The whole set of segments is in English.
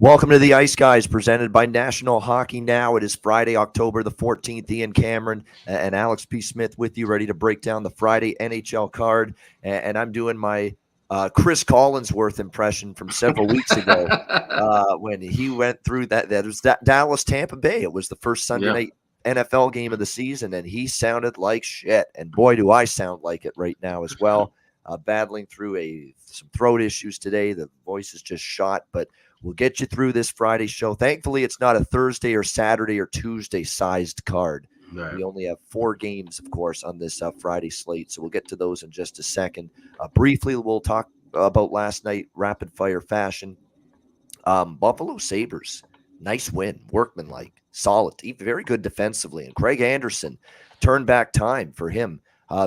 Welcome to the Ice Guys, presented by National Hockey Now. It is Friday, October the 14th. Ian Cameron and Alex P. Smith with you, ready to break down the Friday NHL card. And I'm doing my Chris Collinsworth impression from several weeks ago when he went through that. That was that Dallas-Tampa Bay. It was the first Sunday night NFL game of the season, and he sounded like shit. And boy, do I sound like it right now as well. Battling through some throat issues today. The voice is just shot, but we'll get you through this Friday show. Thankfully, it's not a Thursday or Saturday or Tuesday sized card. Right. We only have 4 games, of course, on this Friday slate, so we'll get to those in just a second. Briefly, we'll talk about last night, rapid fire fashion. Buffalo Sabres, nice win, workmanlike, solid, very good defensively. And Craig Anderson, turn back time for him.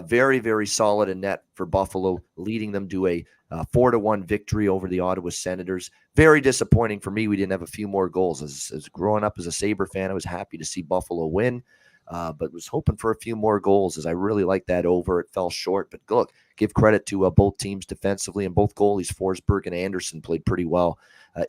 Very, very solid in net for Buffalo, leading them to a 4-1 victory over the Ottawa Senators. Very disappointing for me. We didn't have a few more goals. As growing up as a Sabre fan, I was happy to see Buffalo win, but was hoping for a few more goals as I really liked that over. It fell short, but look, give credit to both teams defensively, and both goalies, Forsberg and Anderson, played pretty well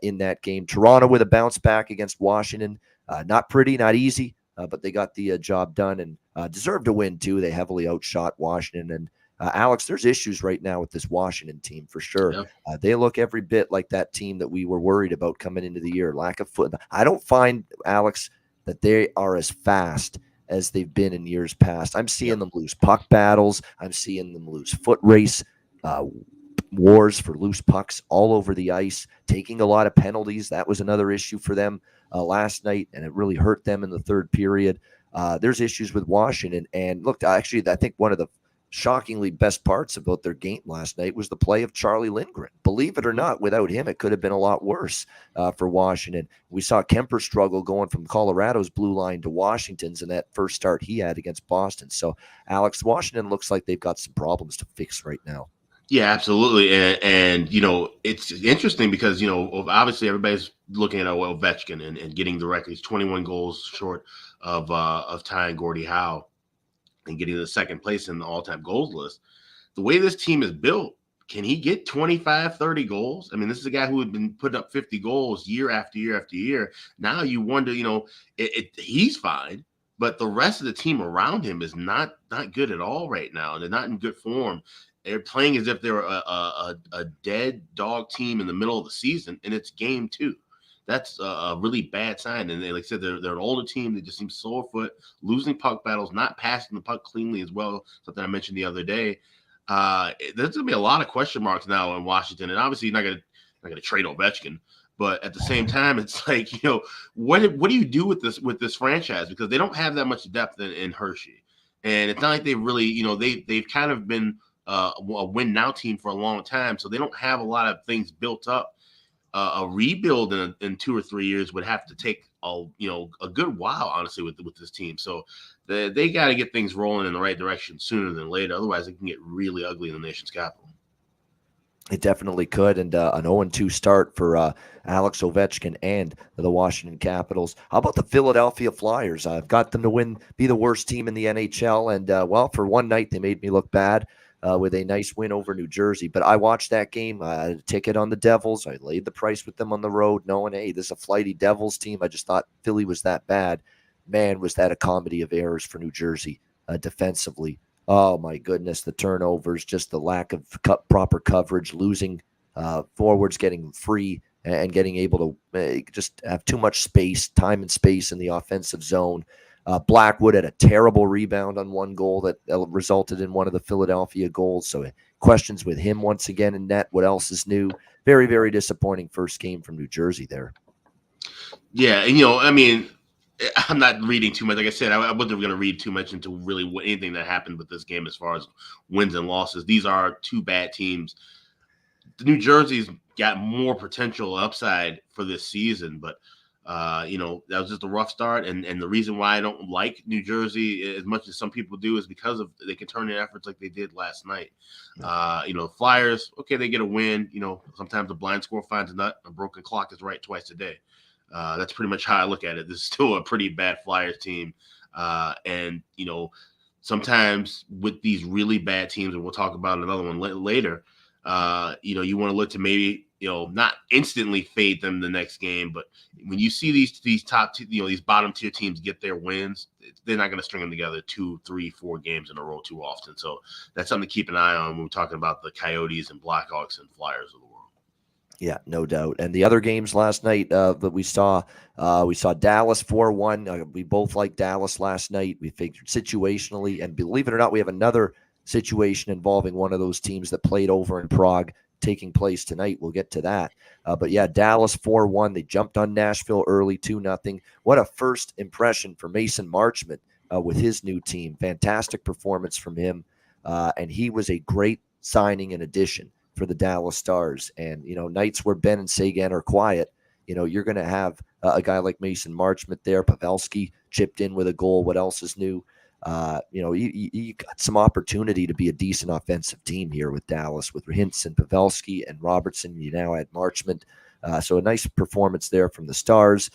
in that game. Toronto with a bounce back against Washington. Not pretty, not easy. But they got the job done and deserved to win, too. They heavily outshot Washington. And, Alex, there's issues right now with this Washington team for sure. Yeah. They look every bit like that team that we were worried about coming into the year. Lack of foot. I don't find, Alex, that they are as fast as they've been in years past. I'm seeing them lose puck battles. I'm seeing them lose foot race wars for loose pucks all over the ice, taking a lot of penalties. That was another issue for them last night, and it really hurt them in the third period. There's issues with Washington. And look, actually, I think one of the shockingly best parts about their game last night was the play of Charlie Lindgren. Believe it or not, without him, it could have been a lot worse for Washington. We saw Kemper struggle going from Colorado's blue line to Washington's in that first start he had against Boston. So, Alex, Washington looks like they've got some problems to fix right now. Yeah, absolutely. And you know, it's interesting because, you know, obviously everybody's looking at Ovechkin and getting the record. He's 21 goals short of tying Gordie Howe and getting the second place in the all-time goals list. The way this team is built, can he get 25, 30 goals? I mean, this is a guy who had been putting up 50 goals year after year after year. Now you wonder, you know, he's fine, but the rest of the team around him is not good at all right now. They're not in good form. They're playing as if they're a dead dog team in the middle of the season, and it's game 2. That's a really bad sign. And like I said, they're an older team. They just seem sore foot, losing puck battles, not passing the puck cleanly as well, something I mentioned the other day. There's going to be a lot of question marks now in Washington, and obviously you're not going to trade Ovechkin. But at the same time, it's like, you know, what do you do with this franchise? Because they don't have that much depth in Hershey. And it's not like they really, you know, they've kind of been a win now team for a long time, so they don't have a lot of things built up. A rebuild in 2 or 3 years would have to take a good while, honestly, with this team. So they got to get things rolling in the right direction sooner than later. Otherwise, it can get really ugly in the nation's capital. It definitely could, and an 0-2 start for Alex Ovechkin and the Washington Capitals. How about the Philadelphia Flyers? I've got them to be the worst team in the NHL, and well, for one night they made me look bad. With a nice win over New Jersey. But I watched that game. I had a ticket on the Devils. I laid the price with them on the road, knowing, hey, this is a flighty Devils team. I just thought Philly was that bad. Man, was that a comedy of errors for New Jersey defensively. Oh, my goodness, the turnovers, just the lack of proper coverage, losing forwards getting free and getting able to just have too much space, time and space in the offensive zone. Blackwood had a terrible rebound on one goal that resulted in one of the Philadelphia goals. So questions with him once again in net. What else is new? Very, very disappointing first game from New Jersey there. Yeah, and, you know, I mean, I'm not reading too much. Like I said, I wasn't going to read too much into really anything that happened with this game as far as wins and losses. These are 2 bad teams. The New Jersey's got more potential upside for this season, but you know, that was just a rough start. And the reason why I don't like New Jersey as much as some people do is because they can turn in efforts like they did last night. You know, Flyers, okay, they get a win. You know, sometimes a blind squirrel finds a nut. A broken clock is right twice a day. That's pretty much how I look at it. This is still a pretty bad Flyers team. And, you know, sometimes with these really bad teams, and we'll talk about another one later, you know, you want to look to maybe not instantly fade them the next game, but when you see these top, these bottom tier teams get their wins, they're not going to string them together 2, 3, 4 games in a row too often. So that's something to keep an eye on when we're talking about the Coyotes and Blackhawks and Flyers of the world. Yeah, no doubt. And the other games last night that we saw Dallas 4-1. We both liked Dallas last night. We figured situationally, and believe it or not, we have another situation involving one of those teams that played over in Prague taking place tonight. We'll get to that. But yeah, Dallas 4-1. They jumped on Nashville early 2-0. What a first impression for Mason Marchment with his new team. Fantastic performance from him. And he was a great signing and addition for the Dallas Stars. And, nights where Ben and Sagan are quiet, you're going to have a guy like Mason Marchment there. Pavelski chipped in with a goal. What else is new? You got some opportunity to be a decent offensive team here with Dallas, with Hintz and Pavelski and Robertson. You now add Marchment. So a nice performance there from the Stars.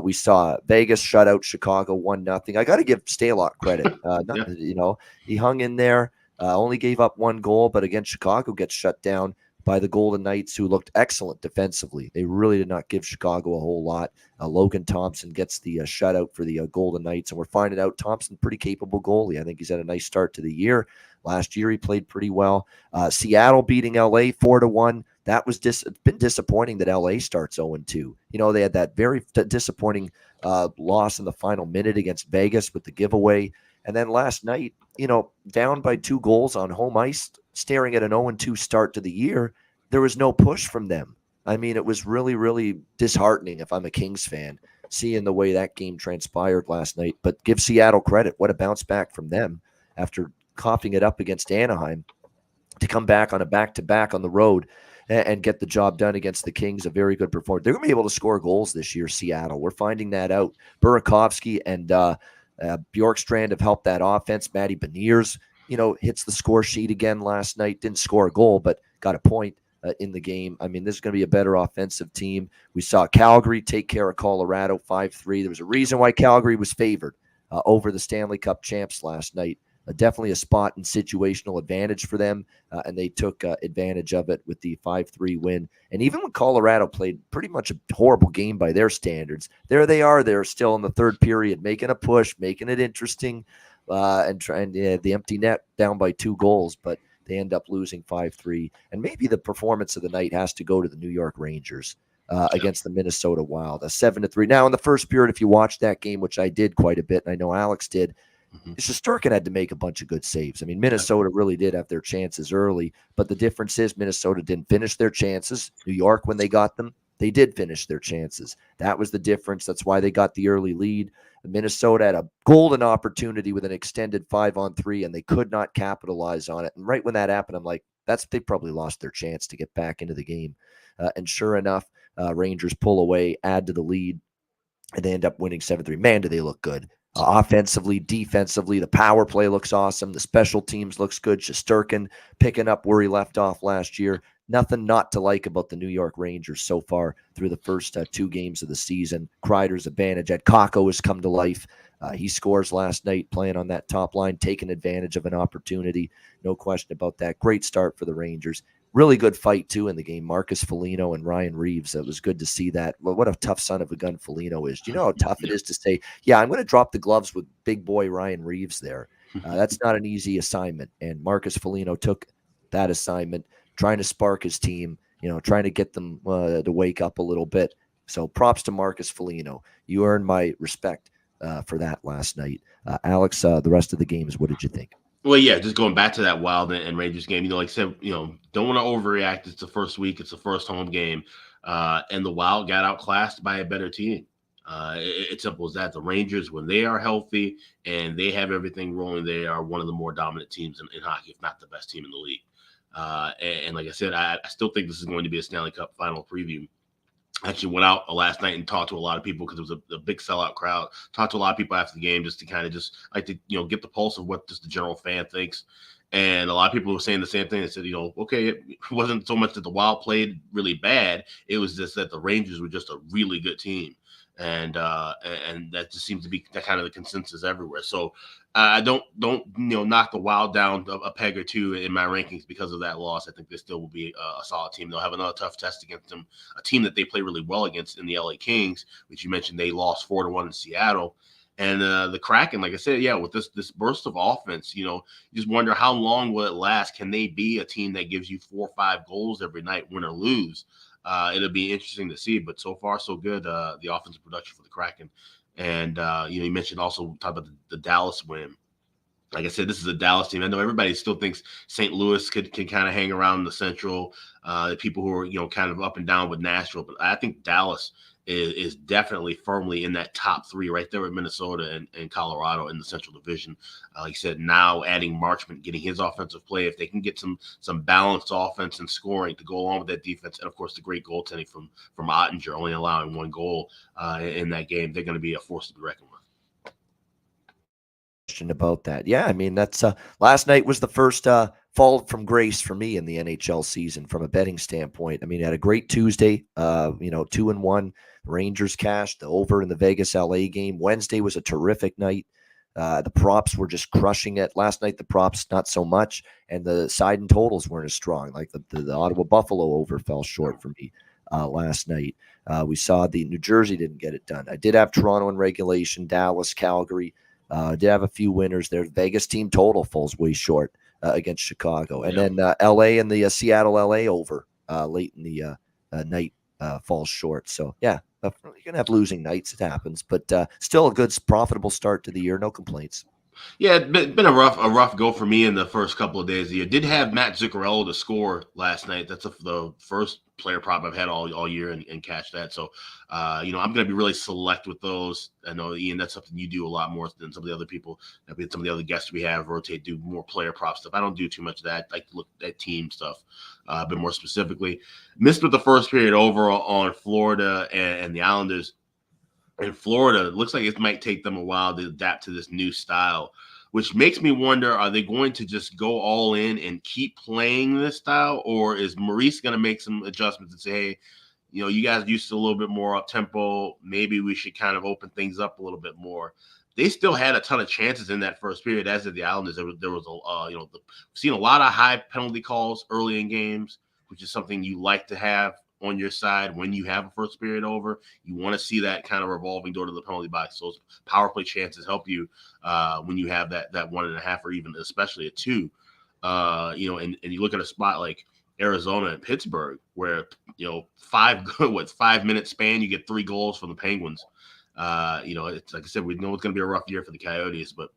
We saw Vegas shut out Chicago 1-0. I got to give Stalock credit. He hung in there. Only gave up one goal, but again, Chicago gets shut down by the Golden Knights, who looked excellent defensively. They really did not give Chicago a whole lot. Logan Thompson gets the shutout for the Golden Knights, and we're finding out Thompson, pretty capable goalie. I think he's had a nice start to the year. Last year, he played pretty well. Seattle beating LA 4-1. That was been disappointing that LA starts 0-2. They had that very disappointing loss in the final minute against Vegas with the giveaway. And then last night, down by 2 goals on home ice, staring at an 0-2 start to the year, there was no push from them. I mean, it was really, really disheartening if I'm a Kings fan, seeing the way that game transpired last night. But give Seattle credit. What a bounce back from them after coughing it up against Anaheim to come back on a back-to-back on the road and get the job done against the Kings. A very good performance. They're going to be able to score goals this year, Seattle. We're finding that out. Burakovsky and Bjorkstrand have helped that offense. Matty Beniers, hits the score sheet again last night. Didn't score a goal, but got a point in the game. I mean, this is going to be a better offensive team. We saw Calgary take care of Colorado 5-3. There was a reason why Calgary was favored over the Stanley Cup champs last night. Definitely a spot and situational advantage for them, and they took advantage of it with the 5-3 win. And even when Colorado played pretty much a horrible game by their standards, there they are. They're still in the third period, making a push, making it interesting, and trying the empty net down by 2 goals, but they end up losing 5-3. And maybe the performance of the night has to go to the New York Rangers against the Minnesota Wild, a 7-3. Now, in the first period, if you watched that game, which I did quite a bit, and I know Alex did, Shesterkin had to make a bunch of good saves. I mean, Minnesota really did have their chances early, but the difference is Minnesota didn't finish their chances. New York, when they got them, they did finish their chances. That was the difference. That's why they got the early lead. Minnesota had a golden opportunity with an extended 5-on-3, and they could not capitalize on it. And right when that happened, I'm like, they probably lost their chance to get back into the game. And sure enough, Rangers pull away, add to the lead, and they end up winning 7-3. Man, do they look good. Offensively, defensively, the power play looks awesome. The special teams looks good. Shesterkin picking up where he left off last year. Nothing not to like about the New York Rangers so far through the first 2 games of the season. Kreider's advantage. Ed Kakko has come to life. He scores last night playing on that top line, taking advantage of an opportunity. No question about that. Great start for the Rangers. Really good fight, too, in the game. Marcus Foligno and Ryan Reeves. It was good to see that. Well, what a tough son of a gun Foligno is. Do you know how tough it is to say, yeah, I'm going to drop the gloves with big boy Ryan Reeves there? That's not an easy assignment. And Marcus Foligno took that assignment, trying to spark his team, trying to get them to wake up a little bit. So props to Marcus Foligno. You earned my respect for that last night. Alex, the rest of the games, what did you think? Well, yeah, just going back to that Wild and Rangers game, like I said, don't want to overreact. It's the first week. It's the first home game. And the Wild got outclassed by a better team. It's simple as that. The Rangers, when they are healthy and they have everything rolling, they are one of the more dominant teams in hockey, if not the best team in the league. And like I said, I still think this is going to be a Stanley Cup final preview. I actually went out last night and talked to a lot of people because it was a big sellout crowd. Talked to a lot of people after the game just to kind of like to get the pulse of what just the general fan thinks. And a lot of people were saying the same thing. They said, okay, it wasn't so much that the Wild played really bad. It was just that the Rangers were just a really good team. And that just seems to be that kind of the consensus everywhere. So I don't knock the Wild down a peg or two in my rankings because of that loss. I think they still will be a solid team. They'll have another tough test against them, a team that they play really well against in the LA Kings, which you mentioned they lost 4-1 in Seattle. And the Kraken, like I said, yeah, with this burst of offense, you just wonder how long will it last? Can they be a team that gives you 4 or 5 goals every night, win or lose? It'll be interesting to see. But so far, so good. The offensive production for the Kraken. And, you mentioned also talk about the Dallas win. Like I said, this is a Dallas team. I know everybody still thinks St. Louis can kind of hang around in the Central. The people who are, kind of up and down with Nashville. But I think Dallas is definitely firmly in that top 3 right there with Minnesota and Colorado in the Central Division. Like you said, now adding Marchment, getting his offensive play. If they can get some balanced offense and scoring to go along with that defense, and, of course, the great goaltending from Ottinger, only allowing 1 goal in that game, they're going to be a force to be reckoned with. About that. Yeah, I mean, that's last night was the first fall from grace for me in the NHL season from a betting standpoint. I mean, I had a great Tuesday, 2-1. Rangers cashed the over in the Vegas LA game. Wednesday was a terrific night. The props were just crushing it. Last night, the props not so much, and the side and totals weren't as strong. Like the Ottawa Buffalo over fell short for me last night. We saw the New Jersey didn't get it done. I did have Toronto in regulation, Dallas, Calgary. Did have a few winners there. Vegas team total falls way short against Chicago. And then LA and the Seattle LA over late in the night falls short. So, yeah, you're going to have losing nights. It happens. But still a good, profitable start to the year. No complaints. Yeah, it's been a rough go for me in the first couple of days of the year. Did have Matt Zuccarello to score last night. That's the first player prop I've had all year and catch that. So, I'm going to be really select with those. I know, Ian, that's something you do a lot more than some of the other people. Some of the other guests we have rotate, do more player prop stuff. I don't do too much of that. I like to look at team stuff, but more specifically. Missed with the first period over on Florida and the Islanders. In Florida, it looks like it might take them a while to adapt to this new style, which makes me wonder, are they going to just go all in and keep playing this style, or is Maurice going to make some adjustments and say, hey, you guys used to a little bit more up-tempo. Maybe we should kind of open things up a little bit more. They still had a ton of chances in that first period, as did the Islanders. There was we've seen a lot of high penalty calls early in games, which is something you like to have on your side when you have a first period over. You want to see that kind of revolving door to the penalty box. So those power play chances help you when you have that 1.5 or even especially a 2. And you look at a spot like Arizona and Pittsburgh where 5-minute span you get 3 goals from the Penguins. It's like I said, we know it's going to be a rough year for the Coyotes, but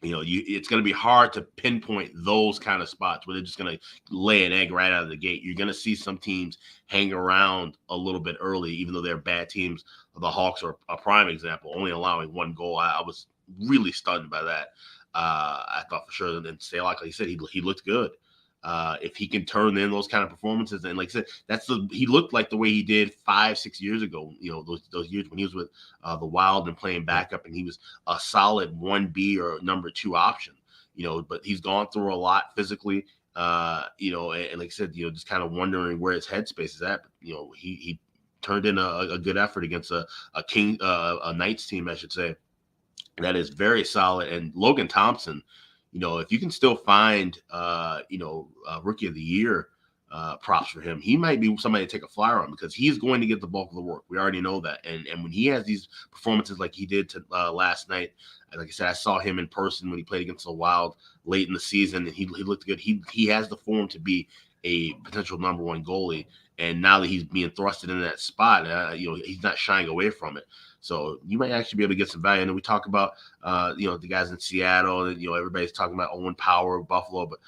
it's going to be hard to pinpoint those kind of spots where they're just going to lay an egg right out of the gate. You're going to see some teams hang around a little bit early, even though they're bad teams. The Hawks are a prime example, only allowing 1 goal. I was really stunned by that. I thought for sure, and Stay like he said, he looked good. If he can turn in those kind of performances, and like I said, he looked like the way he did 5-6 years ago. Those years when he was with the Wild and playing backup, and he was a solid 1B or number 2 option. But he's gone through a lot physically. And like I said, just kind of wondering where his headspace is at. He turned in a good effort against a Knights team, I should say, that is very solid. And Logan Thompson. If you can still find, Rookie of the Year props for him, he might be somebody to take a flyer on because he's going to get the bulk of the work. We already know that. And when he has these performances like he did last night, like I said, I saw him in person when he played against the Wild late in the season, and he looked good. He has the form to be a potential number 1 goalie. And now that he's being thrusted in that spot, he's not shying away from it. So you might actually be able to get some value. And we talk about, the guys in Seattle, and, everybody's talking about Owen Power, Buffalo, but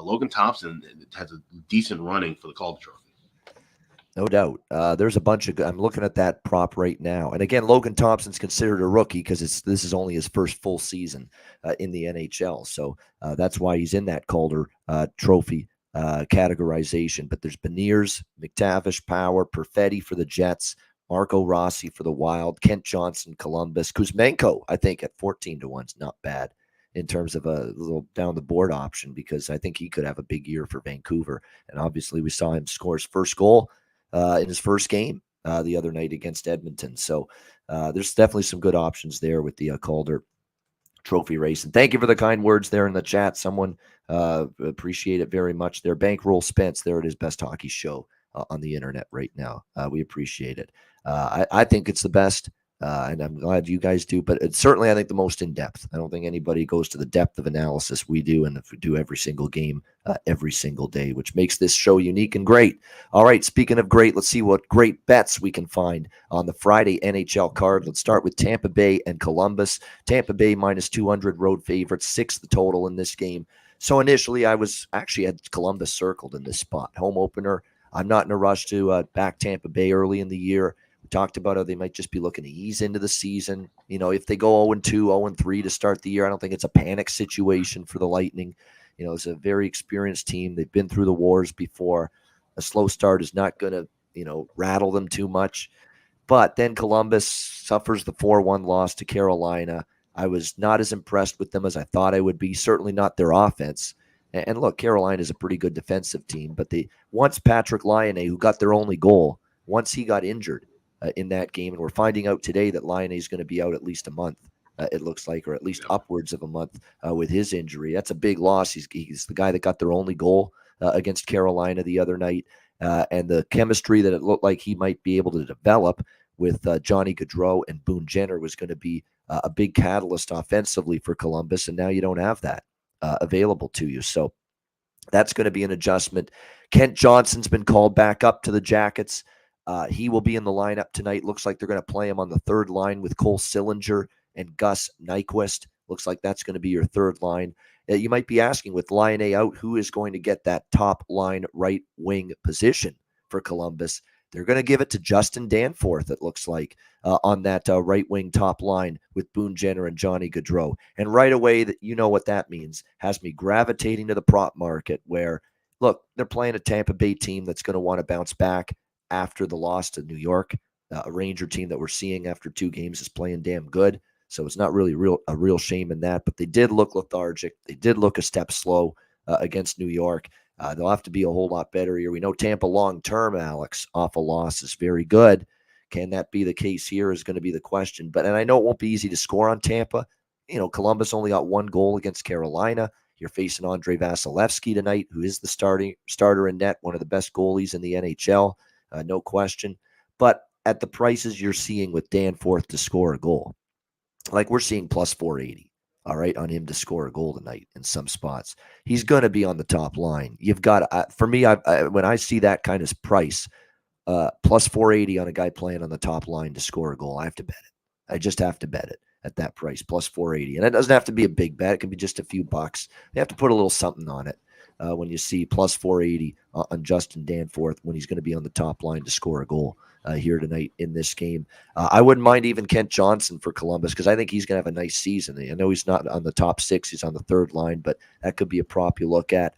Logan Thompson has a decent running for the Calder Trophy. No doubt. There's a bunch of. I'm looking at that prop right now, and again, Logan Thompson's considered a rookie because this is only his first full season in the NHL. So that's why he's in that Calder Trophy categorization. But there's Beniers, McTavish, Power, Perfetti for the Jets, Marco Rossi for the Wild, Kent Johnson, Columbus, Kuzmenko. I think at 14-1 is not bad in terms of a little down the board option because I think he could have a big year for Vancouver. And obviously, we saw him score his first goal in his first game the other night against Edmonton. So there's definitely some good options there with the Calder trophy race. And thank you for the kind words there in the chat. Someone appreciate it very much. Their Bankroll Spence. There it is. Best hockey show on the internet right now. We appreciate it. I think it's the best. And I'm glad you guys do, but it's certainly, I think, the most in depth. I don't think anybody goes to the depth of analysis we do, and if we do every single game, every single day, which makes this show unique and great. All right, speaking of great, let's see what great bets we can find on the Friday NHL card. Let's start with Tampa Bay and Columbus. Tampa Bay minus 200 road favorites, 6 the total in this game. So initially, I was actually had Columbus circled in this spot. Home opener. I'm not in a rush to back Tampa Bay early in the year. We talked about how they might just be looking to ease into the season. You know, if they go 0-2, 0-3 to start the year, I don't think it's a panic situation for the Lightning. You know, it's a very experienced team. They've been through the wars before. A slow start is not going to, rattle them too much. But then Columbus suffers the 4-1 loss to Carolina. I was not as impressed with them as I thought I would be, certainly not their offense. And look, Carolina is a pretty good defensive team, but once Patrick Laine, who got their only goal, once he got injured in that game, and we're finding out today that Laine is going to be out at least a month, it looks like, or at least upwards of a month with his injury. That's a big loss. He's the guy that got their only goal against Carolina the other night, and the chemistry that it looked like he might be able to develop with Johnny Gaudreau and Boone Jenner was going to be a big catalyst offensively for Columbus, and now you don't have that available to you. So that's going to be an adjustment. Kent Johnson's been called back up to the Jackets. He will be in the lineup tonight. Looks like they're going to play him on the third line with Cole Sillinger and Gus Nyquist. Looks like that's going to be your third line. You might be asking, with Laine out, who is going to get that top line right wing position for Columbus? They're going to give it to Justin Danforth, it looks like, on that right wing top line with Boone Jenner and Johnny Gaudreau. And right away, you know what that means. Has me gravitating to the prop market where, look, they're playing a Tampa Bay team that's going to want to bounce back after the loss to New York. A Ranger team that we're seeing after 2 games is playing damn good. So it's not really a real shame in that. But they did look lethargic. They did look a step slow against New York. They'll have to be a whole lot better here. We know Tampa long-term, Alex, off a loss is very good. Can that be the case here is going to be the question. And I know it won't be easy to score on Tampa. You know, Columbus only got 1 goal against Carolina. You're facing Andrei Vasilevsky tonight, who is the starter in net, one of the best goalies in the NHL, no question. But at the prices you're seeing with Danforth to score a goal, like we're seeing plus 480. All right, on him to score a goal tonight in some spots. He's going to be on the top line. You've got, for me, when I see that kind of price, plus 480 on a guy playing on the top line to score a goal, I have to bet it. I just have to bet it at that price, plus 480. And it doesn't have to be a big bet. It can be just a few bucks. You have to put a little something on it when you see plus 480 on Justin Danforth when he's going to be on the top line to score a goal here tonight in this game. I wouldn't mind even Kent Johnson for Columbus because I think he's going to have a nice season. I know he's not on the top 6. He's on the third line, but that could be a prop you look at.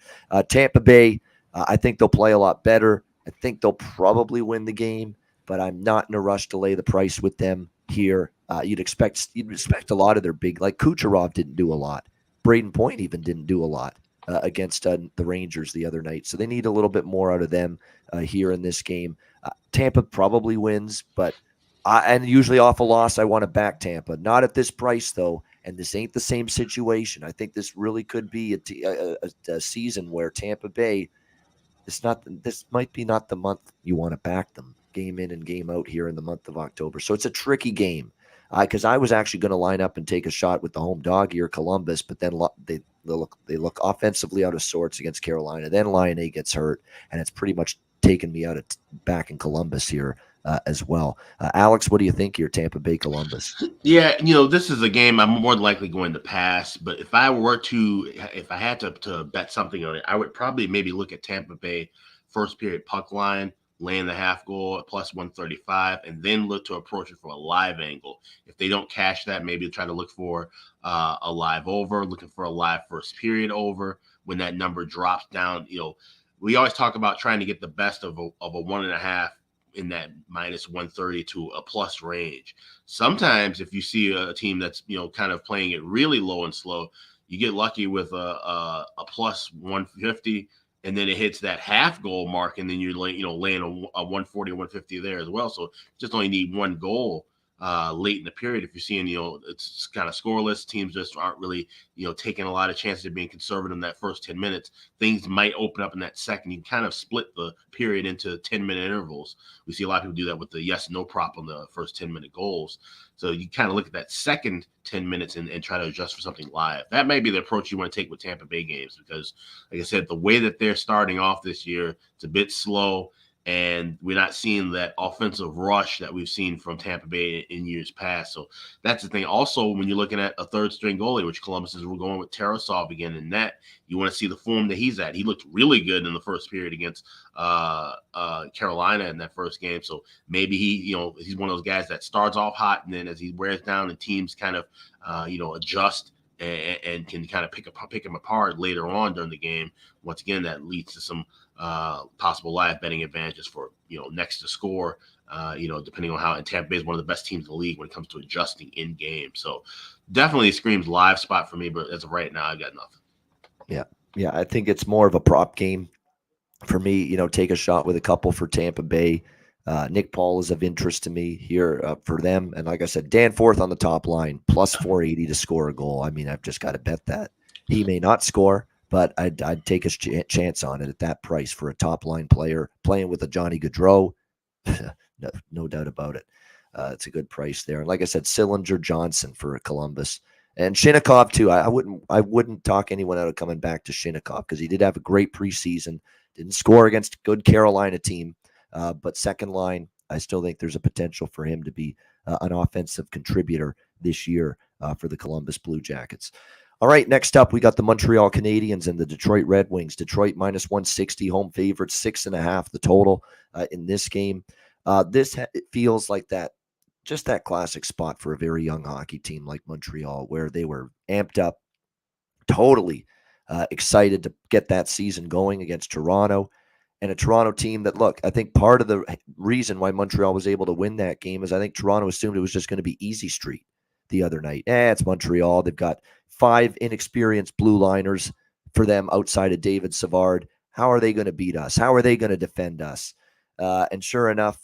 Tampa Bay, I think they'll play a lot better. I think they'll probably win the game, but I'm not in a rush to lay the price with them here. You'd expect a lot of their big, like Kucherov didn't do a lot. Braden Point even didn't do a lot against the Rangers the other night. So they need a little bit more out of them here in this game. Tampa probably wins, but and usually off a loss, I want to back Tampa. Not at this price, though, and this ain't the same situation. I think this really could be a season where Tampa Bay, this might be not the month you want to back them game in and game out here in the month of October. So it's a tricky game because I was actually going to line up and take a shot with the home dog here, Columbus, but then they look offensively out of sorts against Carolina. Then Laine gets hurt, and it's pretty much taken me out of back in Columbus here as well. Alex, what do you think here, Tampa Bay, Columbus? Yeah, this is a game I'm more than likely going to pass. But if I had to bet something on it, I would probably maybe look at Tampa Bay first period puck line, laying the half goal at plus 135, and then look to approach it from a live angle. If they don't cash that, maybe try to look for a live over, looking for a live first period over when that number drops down. We always talk about trying to get the best of a 1.5 in that minus 130 to a plus range. Sometimes if you see a team that's, kind of playing it really low and slow, you get lucky with a plus 150, and then it hits that half goal mark, and then you're laying a 140 or 150 there as well. So just only need 1 goal late in the period. If you're seeing, it's kind of scoreless, teams just aren't really, taking a lot of chances of being conservative in that first 10 minutes. Things might open up in that second. You kind of split the period into 10-minute intervals. We see a lot of people do that with the yes, no prop on the first 10-minute goals. So you kind of look at that second 10 minutes and try to adjust for something live. That may be the approach you want to take with Tampa Bay games because, like I said, the way that they're starting off this year, it's a bit slow. And we're not seeing that offensive rush that we've seen from Tampa Bay in years past. So that's the thing. Also, when you're looking at a third string goalie, which Columbus is, we're going with Tarasov again in net, you want to see the form that he's at. He looked really good in the first period against Carolina in that first game. So maybe he's one of those guys that starts off hot, and then as he wears down and teams kind of, adjust and can kind of pick him apart later on during the game. Once again, that leads to some possible live betting advantages for next to score. Depending on how, and Tampa Bay is one of the best teams in the league when it comes to adjusting in game. So definitely screams live spot for me, but as of right now, I got nothing. Yeah, I think it's more of a prop game for me. Take a shot with a couple for Tampa Bay. Nick Paul is of interest to me here for them. And like I said, Danforth on the top line, plus 480 to score a goal. I mean, I've just got to bet that. He may not score, but I'd take a chance on it at that price for a top line player playing with a Johnny Gaudreau. no doubt about it. It's a good price there. And like I said, Sillinger, Johnson for Columbus. And Shinnikov too. I wouldn't talk anyone out of coming back to Shinnikov because he did have a great preseason. Didn't score against a good Carolina team. But second line, I still think there's a potential for him to be an offensive contributor this year for the Columbus Blue Jackets. All right, next up, we got the Montreal Canadiens and the Detroit Red Wings. Detroit minus 160, home favorites, 6.5 the total in this game. It feels like just that classic spot for a very young hockey team like Montreal, where they were amped up, totally excited to get that season going against Toronto. And a Toronto team that, look, I think part of the reason why Montreal was able to win that game is I think Toronto assumed it was just going to be easy street the other night. It's Montreal. They've got 5 inexperienced blue liners for them outside of David Savard. How are they going to beat us? How are they going to defend us? And sure enough,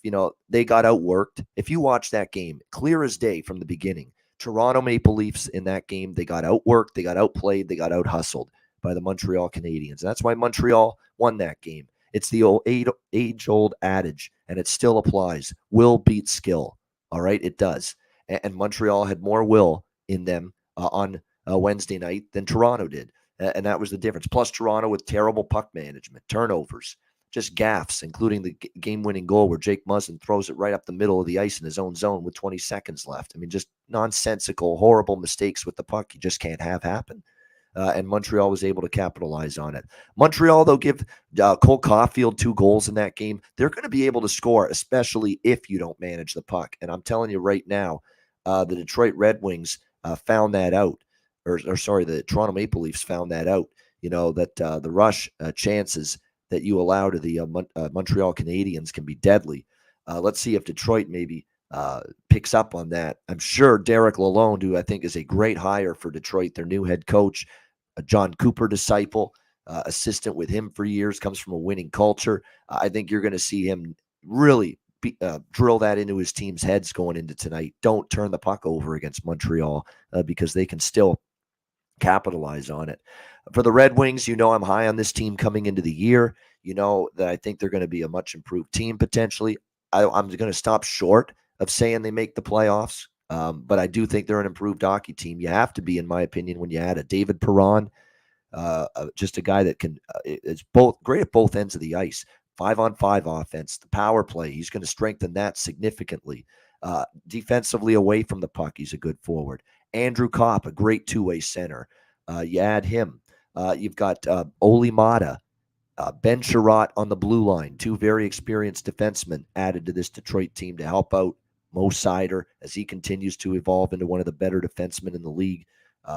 they got outworked. If you watch that game, clear as day from the beginning, Toronto Maple Leafs in that game, they got outworked, they got outplayed, they got out-hustled by the Montreal Canadiens. That's why Montreal won that game. It's the old age-old adage, and it still applies. Will beats skill. All right, it does. And Montreal had more will in them on Wednesday night than Toronto did. And that was the difference. Plus, Toronto with terrible puck management, turnovers, just gaffes, including the game-winning goal where Jake Muzzin throws it right up the middle of the ice in his own zone with 20 seconds left. I mean, just nonsensical, horrible mistakes with the puck you just can't have happen. And Montreal was able to capitalize on it. Montreal, though, give Cole Caulfield 2 goals in that game. They're going to be able to score, especially if you don't manage the puck. And I'm telling you right now, the Detroit Red Wings found that out. The Toronto Maple Leafs found that out, that the rush chances that you allow to the Montreal Canadiens can be deadly. Let's see if Detroit maybe picks up on that. I'm sure Derek Lalonde, who I think is a great hire for Detroit, their new head coach, a John Cooper disciple, assistant with him for years, comes from a winning culture. I think you're going to see him really drill that into his team's heads going into tonight. Don't turn the puck over against Montreal because they can still capitalize on it. For the Red Wings, I'm high on this team coming into the year. That I think they're going to be a much improved team potentially. I'm going to stop short of saying they make the playoffs, but I do think they're an improved hockey team. You have to be, in my opinion, when you add a David Perron, just a guy that can is both great at both ends of the ice. 5-on-5 offense, the power play. He's going to strengthen that significantly. Defensively away from the puck, he's a good forward. Andrew Kopp, a great two-way center. You add him. You've got Oli Mata, Ben Sherratt on the blue line, 2 very experienced defensemen added to this Detroit team to help out Mo Seider as he continues to evolve into one of the better defensemen in the league.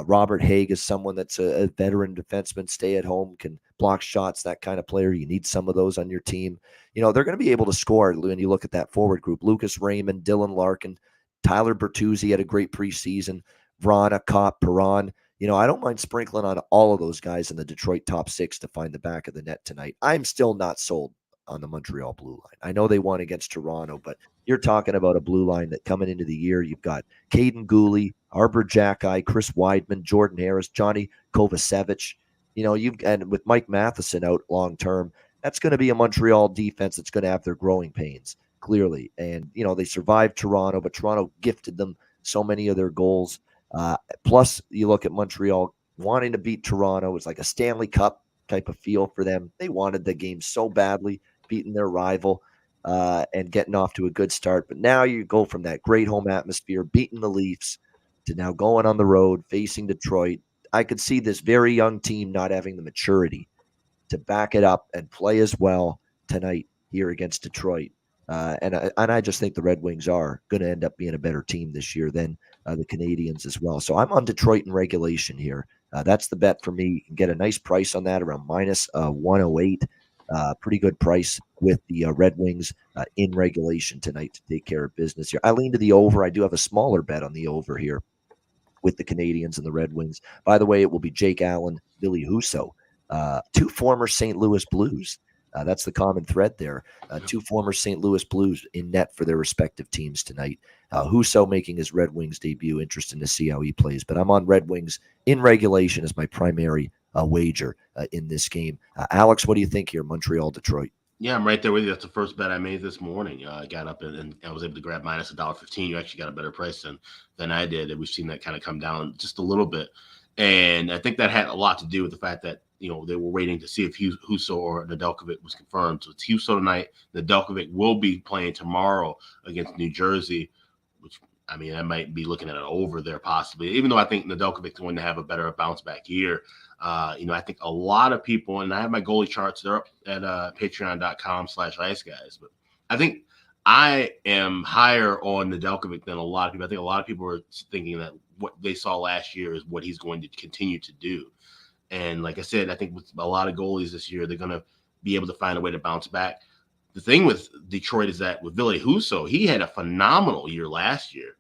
Robert Haig is someone that's a veteran defenseman, stay at home, can block shots, that kind of player. You need some of those on your team. They're going to be able to score when you look at that forward group. Lucas Raymond, Dylan Larkin, Tyler Bertuzzi had a great preseason. Vrana, Kopp, Perron. I don't mind sprinkling on all of those guys in the Detroit top 6 to find the back of the net tonight. I'm still not sold on the Montreal blue line. I know they won against Toronto, but you're talking about a blue line that coming into the year, you've got Caden Gooley, Arbor Jacki, Chris Weidman, Jordan Harris, Johnny Kovacevic. And with Mike Matheson out long term, that's going to be a Montreal defense that's going to have their growing pains, clearly. And, they survived Toronto, but Toronto gifted them so many of their goals. Plus, you look at Montreal wanting to beat Toronto. It's like a Stanley Cup type of feel for them. They wanted the game so badly, beating their rival and getting off to a good start. But now you go from that great home atmosphere, beating the Leafs, to now going on the road, facing Detroit. I could see this very young team not having the maturity to back it up and play as well tonight here against Detroit. And I just think the Red Wings are going to end up being a better team this year than the Canadiens as well. So I'm on Detroit in regulation here. That's the bet for me. You can get a nice price on that, around minus 108. Pretty good price with the Red Wings in regulation tonight to take care of business here. I lean to the over. I do have a smaller bet on the over here with the Canadiens and the Red Wings. By the way, it will be Jake Allen, Billy Husso, two former St. Louis Blues. That's the common thread there. Two former St. Louis Blues in net for their respective teams tonight. Husso making his Red Wings debut. Interesting to see how he plays. But I'm on Red Wings in regulation as my primary wager in this game. Alex, what do you think here, Montreal, Detroit? Yeah, I'm right there with you. That's the first bet I made this morning. I got up and I was able to grab minus $1.15. You actually got a better price than I did. And we've seen that kind of come down just a little bit. And I think that had a lot to do with the fact that, they were waiting to see if Husso or Nedeljkovic was confirmed. So it's Husso tonight. Nedeljkovic will be playing tomorrow against New Jersey, which, I might be looking at an over there possibly, even though I think Nedeljkovic is going to have a better bounce back year. I think a lot of people, and I have my goalie charts, they're up at patreon.com/iceguys, but I think I am higher on Nedeljkovic than a lot of people. I think a lot of people are thinking that what they saw last year is what he's going to continue to do. And like I said, I think with a lot of goalies this year, they're going to be able to find a way to bounce back. The thing with Detroit is that with Ville Husso, he had a phenomenal year last year.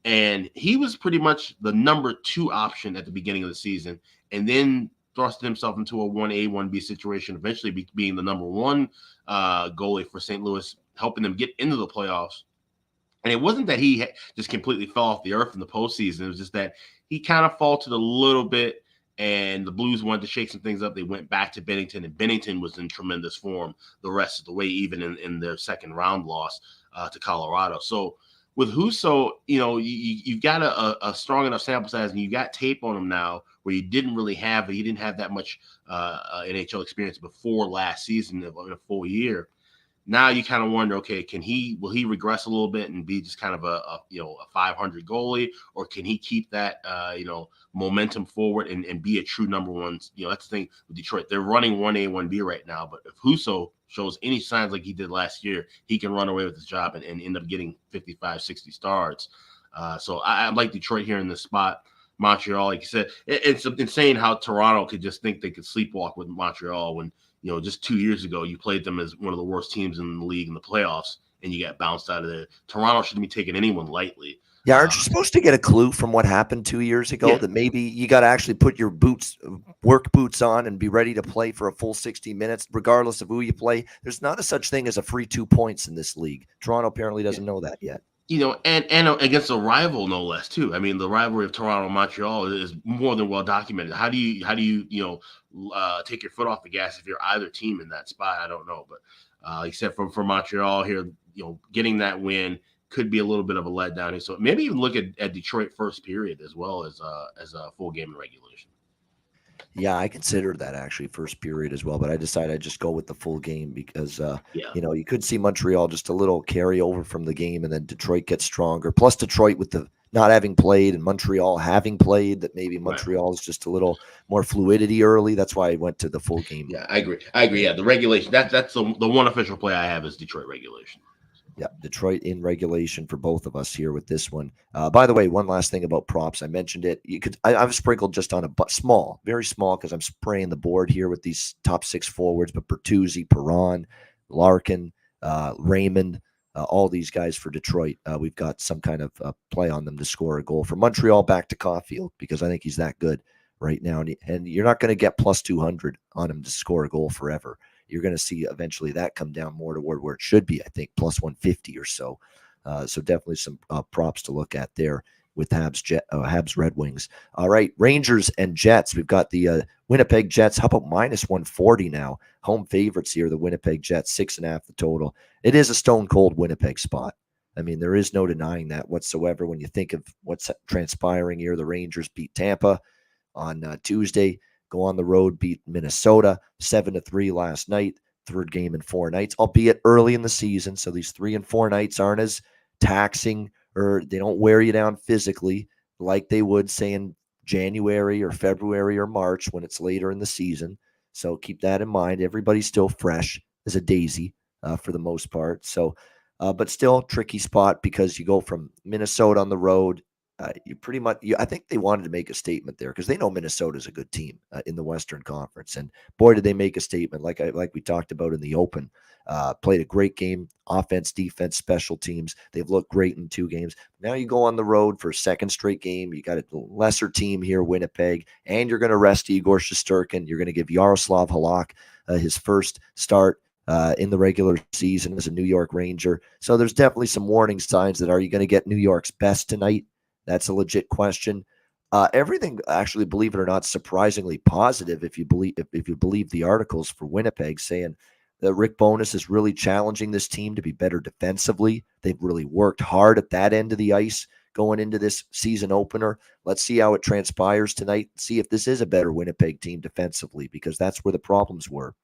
And he was pretty much the number 2 option at the beginning of the season, and then thrusted himself into a 1A, 1B situation, eventually being the number 1 goalie for St. Louis, helping them get into the playoffs. And it wasn't that he just completely fell off the earth in the postseason. It was just that he kind of faltered a little bit, and the Blues wanted to shake some things up. They went back to Bennington, and Bennington was in tremendous form the rest of the way, even in their second round loss to Colorado. So with Husso, you've got a strong enough sample size, and you got tape on him now where he didn't have that much NHL experience before last season in a full year. Now you kind of wonder, okay, will he regress a little bit and be just kind of a 500 goalie, or can he keep that momentum forward and be a true number 1? That's the thing with Detroit. They're running 1A, 1B right now, but if Husso shows any signs like he did last year, he can run away with his job and end up getting 55, 60 starts. So I like Detroit here in this spot. Montreal, like you said, it's insane how Toronto could just think they could sleepwalk with Montreal when, just 2 years ago, you played them as one of the worst teams in the league in the playoffs, and you got bounced out of there. Toronto shouldn't be taking anyone lightly. Yeah, aren't you supposed to get a clue from what happened 2 years ago that maybe you got to actually put your work boots on and be ready to play for a full 60 minutes, regardless of who you play? There's not a such thing as a free 2 points in this league. Toronto apparently doesn't know that yet. And against a rival, no less, too. The rivalry of Toronto and Montreal is more than well documented. How do you take your foot off the gas if you're either team in that spot? I don't know, but like I said, for Montreal here, getting that win could be a little bit of a letdown here. So maybe even look at Detroit first period as well as a full game in regulation. Yeah, I considered that actually first period as well, but I decided I'd just go with the full game because, you could see Montreal just a little carry over from the game, and then Detroit gets stronger. Plus Detroit with the not having played and Montreal having played, that maybe Montreal is just a little more fluidity early. That's why I went to the full game. Yeah, I agree. Yeah, the regulation, that's the one official play I have is Detroit regulation. Yeah, Detroit in regulation for both of us here with this one. By the way, one last thing about props. I mentioned it. I've sprinkled just on small, very small, because I'm spraying the board here with these top 6 forwards, but Bertuzzi, Perron, Larkin, Raymond, all these guys for Detroit. We've got some kind of play on them to score a goal. For Montreal, back to Caulfield, because I think he's that good right now. And you're not going to get plus 200 on him to score a goal forever you're going to see eventually that come down more toward where it should be, I think, plus 150 or so. So definitely some props to look at there with Habs Red Wings. All right, Rangers and Jets. We've got the Winnipeg Jets. How about minus 140 now? Home favorites here, the Winnipeg Jets, 6.5 the total. It is a stone cold Winnipeg spot. I mean, there is no denying that whatsoever when you think of what's transpiring here. The Rangers beat Tampa on Tuesday, go on the road, beat Minnesota 7-3 last night, third game in 4 nights, albeit early in the season. So these 3 and 4 nights aren't as taxing, or they don't wear you down physically like they would, say, in January or February or March when it's later in the season. So keep that in mind. Everybody's still fresh as a daisy for the most part. So, but still tricky spot because you go from Minnesota on the road. You pretty much, I think they wanted to make a statement there because they know Minnesota's a good team in the Western Conference, and boy, did they make a statement. Like we talked about in the Open, played a great game, offense, defense, special teams. They've looked great in 2 games. Now you go on the road for a second straight game. You got a lesser team here, Winnipeg, and you're going to rest Igor Shesterkin. You're going to give Yaroslav Halak his first start in the regular season as a New York Ranger. So there's definitely some warning signs that, are you going to get New York's best tonight? That's a legit question. Everything, actually, believe it or not, surprisingly positive if you believe the articles for Winnipeg, saying that Rick Bowness is really challenging this team to be better defensively. They've really worked hard at that end of the ice going into this season opener. Let's see how it transpires tonight. See if this is a better Winnipeg team defensively, because that's where the problems were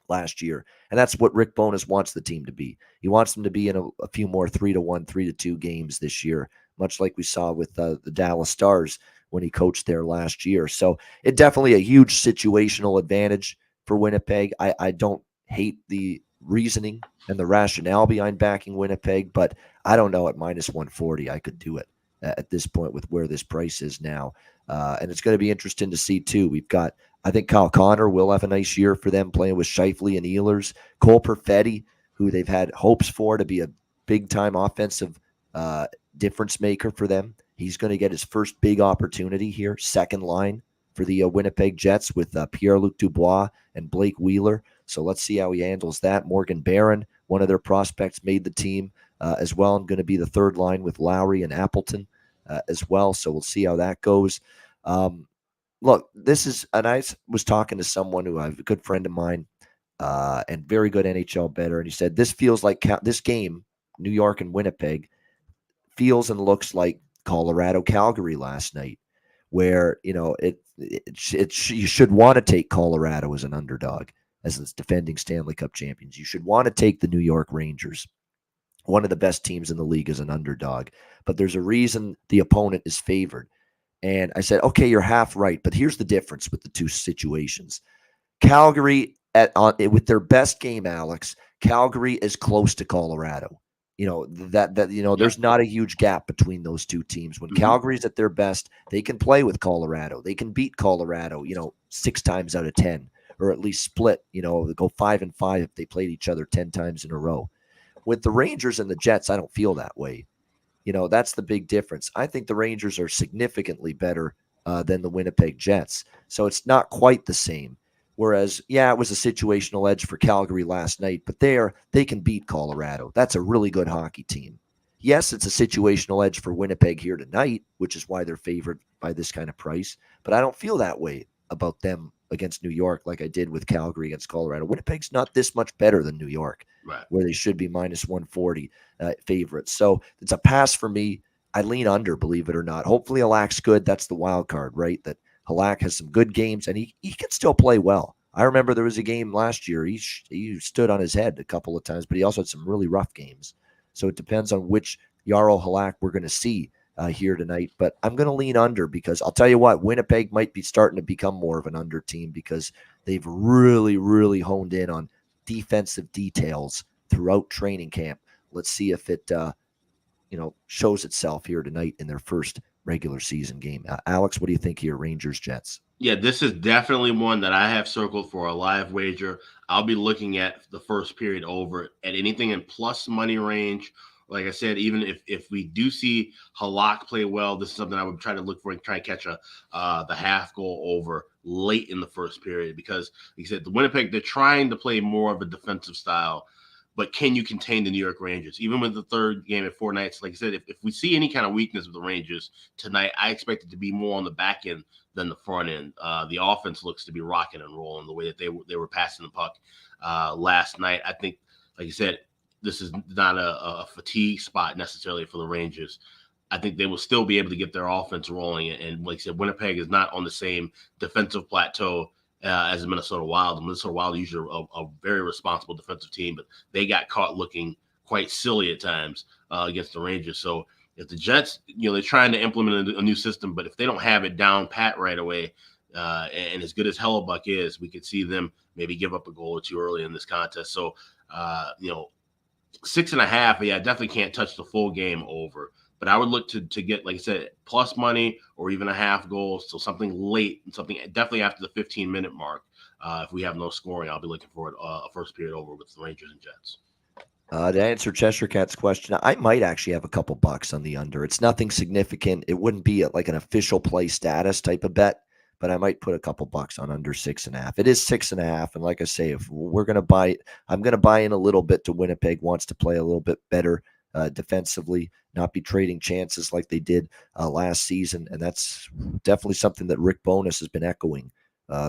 last year. And that's what Rick Bowness wants the team to be. He wants them to be in a few more 3-1, 3-2 games this year, much like we saw with the Dallas Stars when he coached there last year. So it definitely a huge situational advantage for Winnipeg. I don't hate the reasoning and the rationale behind backing Winnipeg, but I don't know, at minus 140, I could do it at this point with where this price is now. And it's going to be interesting to see, too. We've got, I think Kyle Connor will have a nice year for them playing with Scheifele and Ehlers. Cole Perfetti, who they've had hopes for to be a big-time offensive difference maker for them. He's going to get his first big opportunity here, second line for the Winnipeg Jets with Pierre-Luc Dubois and Blake Wheeler. So let's see how he handles that. Morgan Barron, one of their prospects, made the team as well, and going to be the third line with Lowry and Appleton as well. So we'll see how that goes. Look, this is, and I was talking to someone who, a good friend of mine and very good NHL bettor, and he said, this feels like this game, New York and Winnipeg, feels and looks like Colorado-Calgary last night, where, you should want to take Colorado as an underdog, as its defending Stanley Cup champions. You should want to take the New York Rangers, one of the best teams in the league, as an underdog. But there's a reason the opponent is favored. And I said, okay, you're half right, but here's the difference with the two situations. Calgary, with their best game, Alex, Calgary is close to Colorado. There's not a huge gap between those two teams. When Calgary's at their best, they can play with Colorado. They can beat Colorado, 6 times out of 10, or at least split, go 5-5 if they played each other 10 times in a row. With the Rangers and the Jets, I don't feel that way. That's the big difference. I think the Rangers are significantly better than the Winnipeg Jets. So it's not quite the same. Whereas, it was a situational edge for Calgary last night, but they can beat Colorado. That's a really good hockey team. Yes, it's a situational edge for Winnipeg here tonight, which is why they're favored by this kind of price. But I don't feel that way about them against New York like I did with Calgary against Colorado. Winnipeg's not this much better than New York, right, where they should be minus 140 favorites. So it's a pass for me. I lean under, believe it or not. Hopefully Halak's good. That's the wild card, right? That Halak has some good games, and he can still play well. I remember there was a game last year. He stood on his head a couple of times, but he also had some really rough games. So it depends on which Jarl Halak we're going to see here tonight. But I'm going to lean under, because I'll tell you what, Winnipeg might be starting to become more of an under team, because they've really, really honed in on defensive details throughout training camp. Let's see if it shows itself here tonight in their first regular season game. Alex, what do you think here, Rangers Jets? Yeah, this is definitely one that I have circled for a live wager. I'll be looking at the first period over at anything in plus money range. Like I said, even if we do see Halak play well, this is something I would try to look for and try to catch the half goal over late in the first period because, like I said, the Winnipeg, they're trying to play more of a defensive style. But can you contain the New York Rangers? Even with the third game at 4 nights, like I said, if we see any kind of weakness with the Rangers tonight, I expect it to be more on the back end than the front end. The offense looks to be rocking and rolling the way that they were passing the puck last night. I think, like you said, this is not a fatigue spot necessarily for the Rangers. I think they will still be able to get their offense rolling. And like I said, Winnipeg is not on the same defensive plateau as the Minnesota Wild. The Minnesota Wild are usually a very responsible defensive team, but they got caught looking quite silly at times against the Rangers. So if the Jets, they're trying to implement a new system, but if they don't have it down pat right away, and as good as Hellebuck is, we could see them maybe give up a goal or two early in this contest. So, 6.5, yeah, definitely can't touch the full game over. But I would look to get, like I said, plus money or even a half goal. So something late, something definitely after the 15-minute mark. If we have no scoring, I'll be looking for a first period over with the Rangers and Jets. To answer Cheshire Cat's question, I might actually have a couple bucks on the under. It's nothing significant. It wouldn't be like an official play status type of bet, but I might put a couple bucks on under 6.5. It is 6.5. And like I say, if we're going to buy, I'm going to buy in a little bit to Winnipeg wants to play a little bit better defensively, not be trading chances like they did last season. And that's definitely something that Rick Bowness has been echoing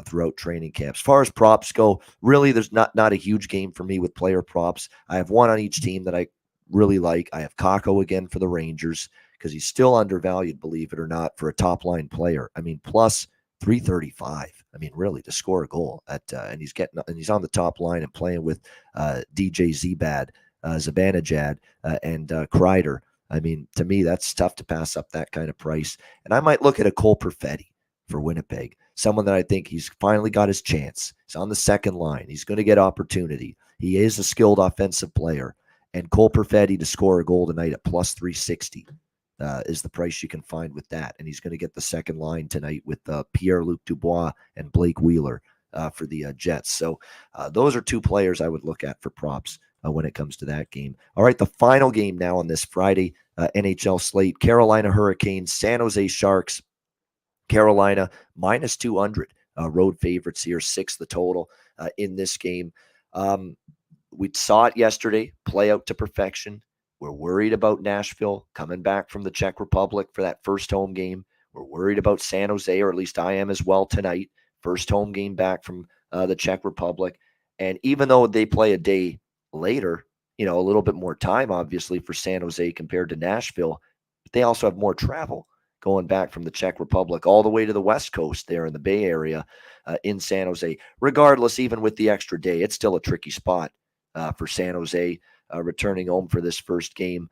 throughout training camps. As far as props go, really, there's not a huge game for me with player props. I have one on each team that I really like. I have Kakko again for the Rangers because he's still undervalued, believe it or not, for a top-line player. I mean, plus 335. I mean, really, to score a goal and he's on the top line and playing with DJ Zibanejad, and Kreider. I mean, to me, that's tough to pass up that kind of price. And I might look at a Cole Perfetti for Winnipeg, someone that I think he's finally got his chance. He's on the second line. He's going to get opportunity. He is a skilled offensive player. And Cole Perfetti to score a goal tonight at plus 360 is the price you can find with that. And he's going to get the second line tonight with Pierre-Luc Dubois and Blake Wheeler for the Jets. So those are two players I would look at for props when it comes to that game. All right, the final game now on this Friday NHL slate, Carolina Hurricanes, San Jose Sharks. Carolina minus 200 road favorites here, 6 the total in this game. We saw it yesterday play out to perfection. We're worried about Nashville coming back from the Czech Republic for that first home game. We're worried about San Jose, or at least I am as well tonight. First home game back from the Czech Republic. And even though they play a day later, a little bit more time, obviously, for San Jose compared to Nashville, but they also have more travel going back from the Czech Republic all the way to the West Coast there in the Bay Area in San Jose. Regardless, even with the extra day, it's still a tricky spot for San Jose returning home for this first game.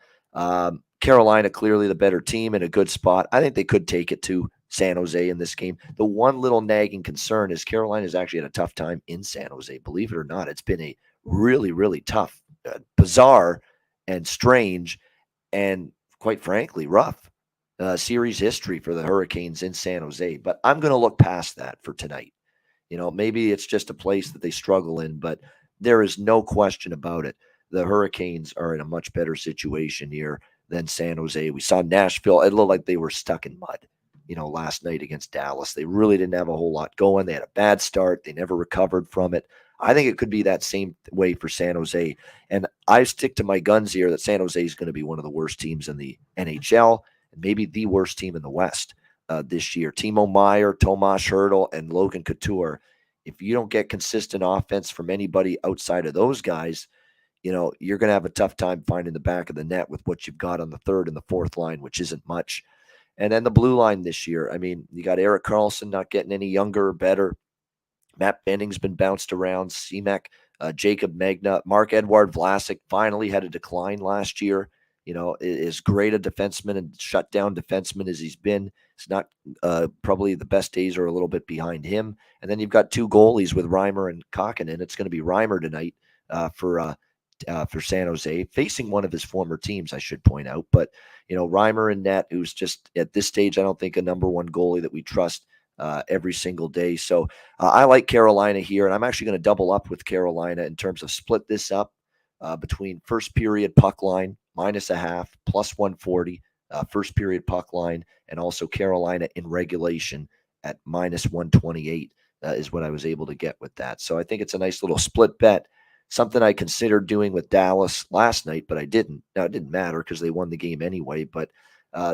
Carolina, clearly the better team in a good spot. I think they could take it to San Jose in this game. The one little nagging concern is Carolina's actually had a tough time in San Jose. Believe it or not, it's been a really, really tough, bizarre, and strange, and quite frankly, rough series history for the Hurricanes in San Jose. But I'm going to look past that for tonight. Maybe it's just a place that they struggle in, but there is no question about it. The Hurricanes are in a much better situation here than San Jose. We saw Nashville. It looked like they were stuck in mud, last night against Dallas. They really didn't have a whole lot going. They had a bad start. They never recovered from it. I think it could be that same way for San Jose. And I stick to my guns here that San Jose is going to be one of the worst teams in the NHL and maybe the worst team in the West this year. Timo Meier, Tomas Hertl, and Logan Couture. If you don't get consistent offense from anybody outside of those guys, you're going to have a tough time finding the back of the net with what you've got on the third and the fourth line, which isn't much. And then the blue line this year, I mean, you got Erik Karlsson not getting any younger or better. Matt Benning's been bounced around. Seamek, Jacob Magna, Marc-Edouard Vlasic finally had a decline last year. As great a defenseman and shutdown defenseman as he's been, it's not probably the best days are a little bit behind him. And then you've got two goalies with Reimer and Kakkonen. It's going to be Reimer tonight for San Jose, facing one of his former teams, I should point out. But, Reimer and net, who's just at this stage, I don't think a number one goalie that we trust every single day. So I like Carolina here, and I'm actually going to double up with Carolina in terms of split this up between first period puck line, -0.5, plus 140, first period puck line, and also Carolina in regulation at minus 128 is what I was able to get with that. So I think it's a nice little split bet. Something I considered doing with Dallas last night, but I didn't. Now, it didn't matter because they won the game anyway. But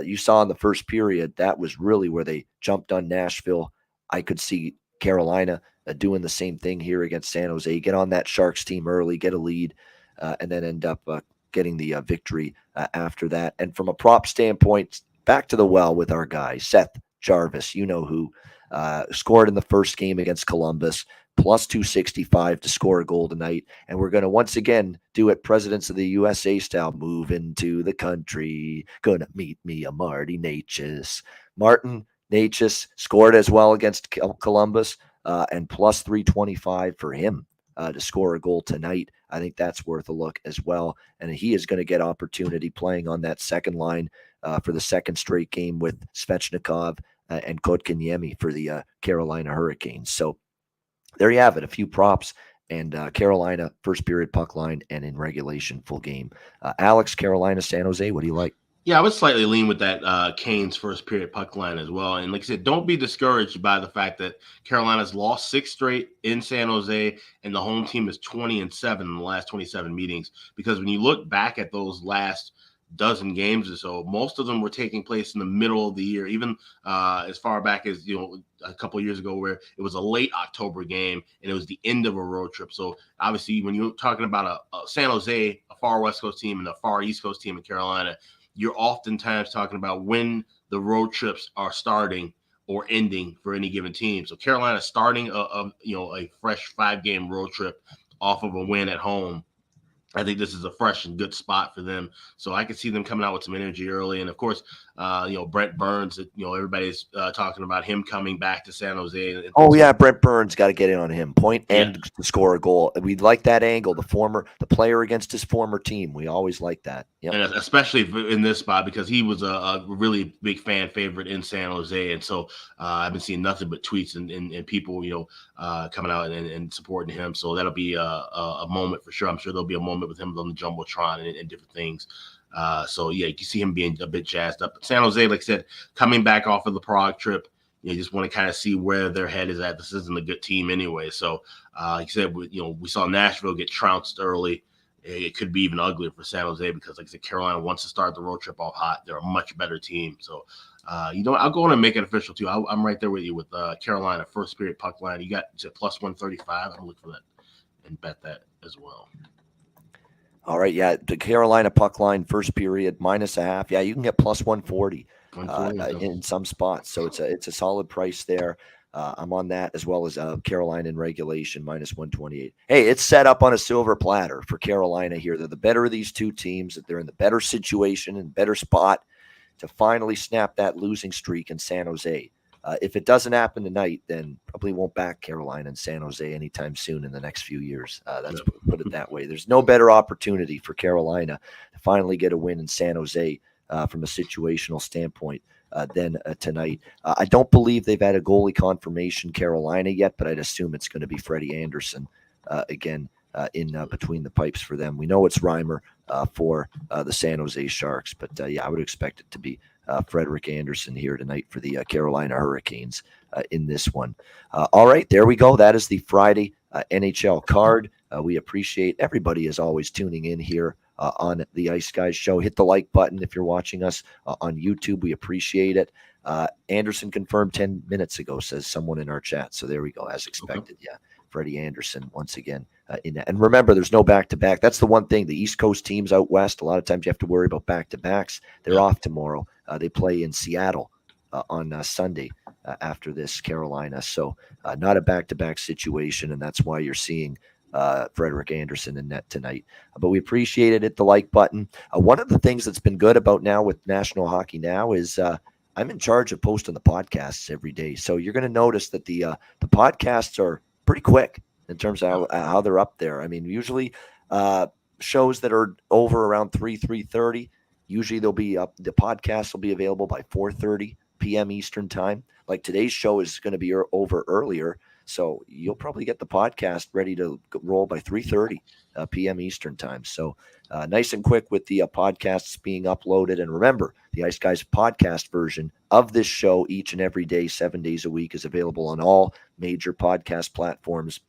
you saw in the first period, that was really where they jumped on Nashville. I could see Carolina doing the same thing here against San Jose. Get on that Sharks team early, get a lead, and then end up getting the victory after that. And from a prop standpoint, back to the well with our guy, Seth Jarvis, you know who, scored in the first game against Columbus, plus 265 to score a goal tonight. And we're going to once again do it Presidents of the USA style, move into the country, gonna meet me a Marty Necas. Martin Necas scored as well against Columbus, and plus 325 for him to score a goal tonight. I think that's worth a look as well. And he is going to get opportunity playing on that second line for the second straight game with Svechnikov and Kotkaniemi for the Carolina Hurricanes. So there you have it, a few props, and Carolina first period puck line and in regulation full game. Alex, Carolina, San Jose, what do you like? Yeah, I would slightly lean with that Canes first period puck line as well. And like I said, don't be discouraged by the fact that Carolina's lost 6 straight in San Jose, and the home team is 20-7 in the last 27 meetings. Because when you look back at those last dozen games or so, most of them were taking place in the middle of the year, even as far back as a couple of years ago, where it was a late October game and it was the end of a road trip. So obviously, when you're talking about a San Jose, a far West Coast team, and a far East Coast team in Carolina, you're oftentimes talking about when the road trips are starting or ending for any given team. So Carolina starting a fresh 5-game road trip off of a win at home. I think this is a fresh and good spot for them. So I can see them coming out with some energy early. And of course, Brent Burns, everybody's talking about him coming back to San Jose. Brent Burns, got to get in on him. Point and to score a goal. We like that angle. The player against his former team. We always like that. Yep. And especially in this spot, because he was a really big fan favorite in San Jose. And so I've been seeing nothing but tweets and people, coming out and supporting him. So that'll be a moment for sure. I'm sure there'll be a moment with him on the Jumbotron and different things. You can see him being a bit jazzed up. But San Jose, like I said, coming back off of the Prague trip, you just want to kind of see where their head is at. This isn't a good team anyway. So, like I said, we sasaw Nashville get trounced early. It could be even uglier for San Jose because, like I said, Carolina wants to start the road trip off hot. They're a much better team. So, I'll go on and make it official too. I'm right there with you with Carolina first period puck line. You said plus 135. I'm looking for that and bet that as well. All right, yeah, the Carolina puck line first period minus a half. Yeah, you can get plus 140 in some spots. So it's a solid price there. I'm on that as well as Carolina in regulation minus 128. Hey, it's set up on a silver platter for Carolina here. They're the better of these two teams. That they're in the better situation and better spot to finally snap that losing streak in San Jose. If it doesn't happen tonight, then probably won't back Carolina and San Jose anytime soon in the next few years. Put it that way. There's no better opportunity for Carolina to finally get a win in San Jose from a situational standpoint than tonight. I don't believe they've had a goalie confirmation, Carolina, yet, but I'd assume it's going to be Freddie Anderson again in between the pipes for them. We know it's Reimer for the San Jose Sharks, but I would expect it to be Frederik Andersen here tonight for the Carolina Hurricanes in this one. All right, there we go. That is the Friday NHL card. We appreciate everybody as always tuning in here on the Ice Guys show. Hit the like button if you're watching us on YouTube. We appreciate it. Anderson confirmed 10 minutes ago, says someone in our chat. So there we go, as expected. Okay. Yeah, Freddie Anderson once again in that. And remember, there's no back-to-back. That's the one thing. The East Coast teams out west, a lot of times you have to worry about back-to-backs. They're off tomorrow. They play in Seattle on Sunday after this, Carolina. So not a back-to-back situation, and that's why you're seeing Frederik Andersen in net tonight. But we appreciate it. Hit the like button. One of the things that's been good about now with National Hockey Now is I'm in charge of posting the podcasts every day. So you're going to notice that the podcasts are pretty quick in terms of how they're up there. I mean, usually shows that are over around 3:30, usually they'll be up. The podcast will be available by 4:30 p.m. Eastern time. Like today's show is going to be over earlier. So you'll probably get the podcast ready to roll by 3:30 p.m. Eastern time. So nice and quick with the podcasts being uploaded. And remember, the Ice Guys podcast version of this show each and every day, 7 days a week, is available on all major podcast platforms: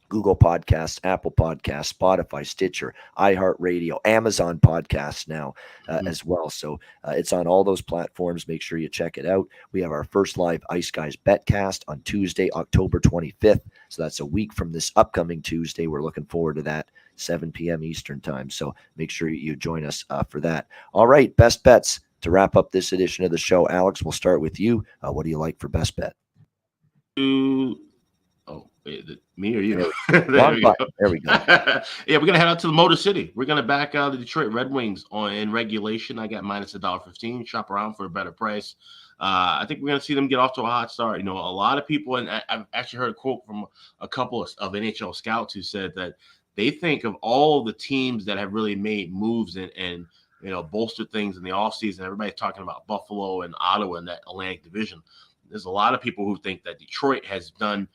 Google Podcasts, Apple Podcasts, Spotify, Stitcher, iHeartRadio, Amazon Podcasts now as well. So it's on all those platforms. Make sure you check it out. We have our first live Ice Guys Betcast on Tuesday, October 25th. So that's a week from this upcoming Tuesday. We're looking forward to that, 7 p.m. Eastern time. So make sure you join us for that. All right, best bets. To wrap up this edition of the show, Alex, we'll start with you. What do you like for best bet? Me or you? There we go. Yeah, we're gonna head out to the Motor City. We're gonna back the Detroit Red Wings in regulation. I got minus $1.15. Shop around for a better price. I think we're gonna see them get off to a hot start. A lot of people, and I've actually heard a quote from a couple of NHL scouts who said that they think of all the teams that have really made moves and bolstered things in the offseason. Everybody's talking about Buffalo and Ottawa in that Atlantic Division. There's a lot of people who think that Detroit has done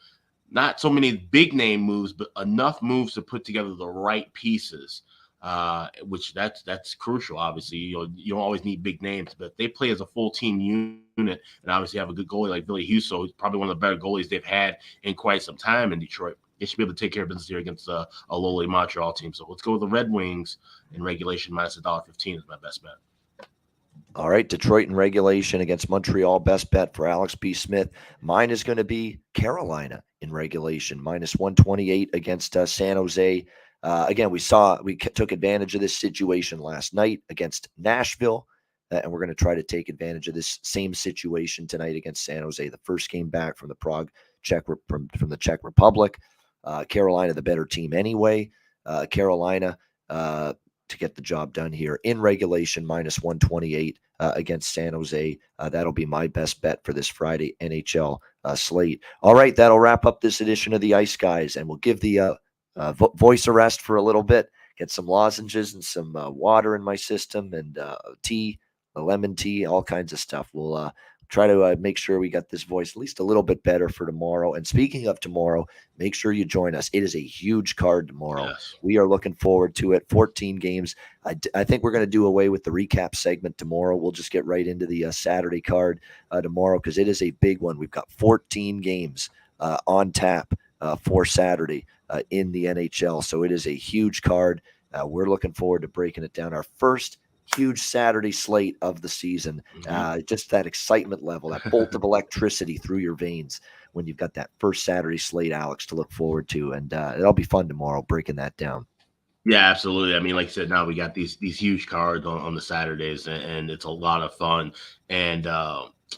not so many big name moves, but enough moves to put together the right pieces, which that's crucial. Obviously, you don't always need big names, but they play as a full team unit, and obviously have a good goalie like Billy Husso, who's probably one of the better goalies they've had in quite some time in Detroit. They should be able to take care of business here against a lowly Montreal team. So let's go with the Red Wings in regulation minus $1.15 is my best bet. All right, Detroit in regulation against Montreal, best bet for Alex P. Smith. Mine is going to be Carolina in regulation, minus 128 against San Jose. Again, we took advantage of this situation last night against Nashville, and we're going to try to take advantage of this same situation tonight against San Jose. The first game back from the from the Czech Republic. Carolina, the better team anyway. Carolina to get the job done here in regulation, minus 128 against San Jose. That'll be my best bet for this Friday NHL slate. All right, that'll wrap up this edition of the Ice Guys, and we'll give the voice a rest for a little bit, get some lozenges and some water in my system, and tea, lemon tea, all kinds of stuff. We'll try to make sure we got this voice at least a little bit better for tomorrow. And speaking of tomorrow, make sure you join us. It is a huge card tomorrow. Yes. We are looking forward to it. 14 games. I think we're going to do away with the recap segment tomorrow. We'll just get right into the Saturday card tomorrow, because it is a big one. We've got 14 games on tap for Saturday in the NHL. So it is a huge card. We're looking forward to breaking it down. Our first huge Saturday slate of the season. Just that excitement level, that bolt of electricity through your veins when you've got that first Saturday slate, Alex, to look forward to. And it'll be fun tomorrow breaking that down. Yeah, absolutely. I mean, like I said, now we got these huge cards on the Saturdays, and it's a lot of fun. And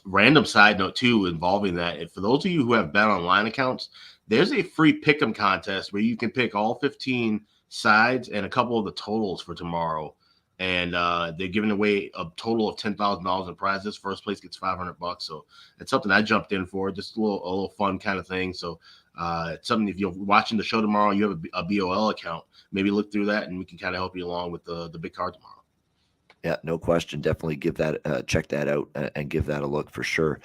random side note, too, involving that, if for those of you who have Bet Online accounts, there's a free pick'em contest where you can pick all 15 sides and a couple of the totals for tomorrow. And they're giving away a total of $10,000 in prizes. First place gets $500. So it's something I jumped in for, just a little fun kind of thing. So it's something, if you're watching the show tomorrow, you have a BOL account, maybe look through that, and we can kind of help you along with the big card tomorrow. Yeah, no question. Definitely give that check that out and give that a look for sure.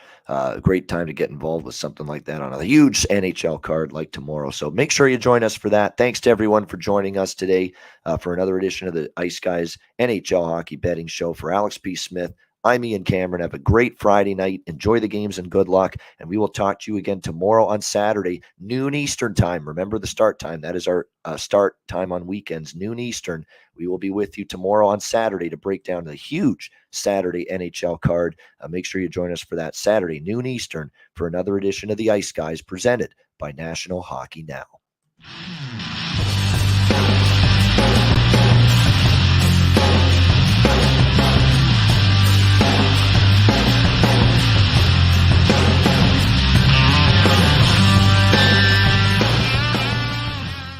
Great time to get involved with something like that on a huge NHL card like tomorrow. So make sure you join us for that. Thanks to everyone for joining us today for another edition of the Ice Guys NHL Hockey Betting Show. For Alex P. Smith, I'm Ian Cameron. Have a great Friday night. Enjoy the games and good luck. And we will talk to you again tomorrow on Saturday, noon Eastern time. Remember the start time. That is our start time on weekends, noon Eastern. We will be with you tomorrow on Saturday to break down the huge Saturday NHL card. Make sure you join us for that Saturday, noon Eastern, for another edition of the Ice Guys presented by National Hockey Now.